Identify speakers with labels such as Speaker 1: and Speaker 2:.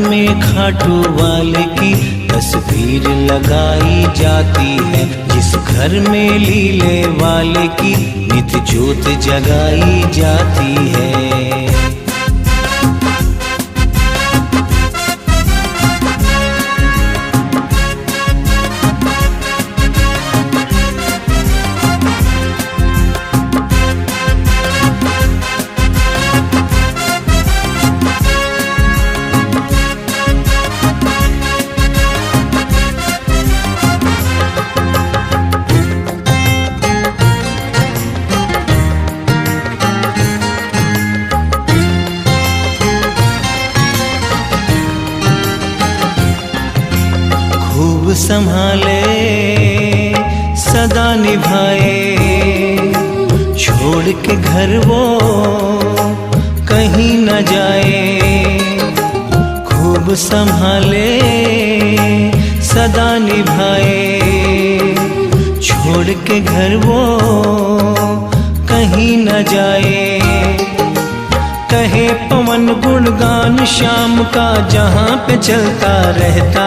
Speaker 1: में खाटू वाले की तस्वीर लगाई जाती है। जिस घर में लीले वाले की नित ज्योत जगाई जाती है। खूब संभाले सदा निभाए, छोड़ के घर वो कहीं न जाए। खूब संभाले सदा निभाए, छोड़ के घर वो कहीं न जाए। कहे पवन गुणगान श्याम का जहाँ पे चलता रहता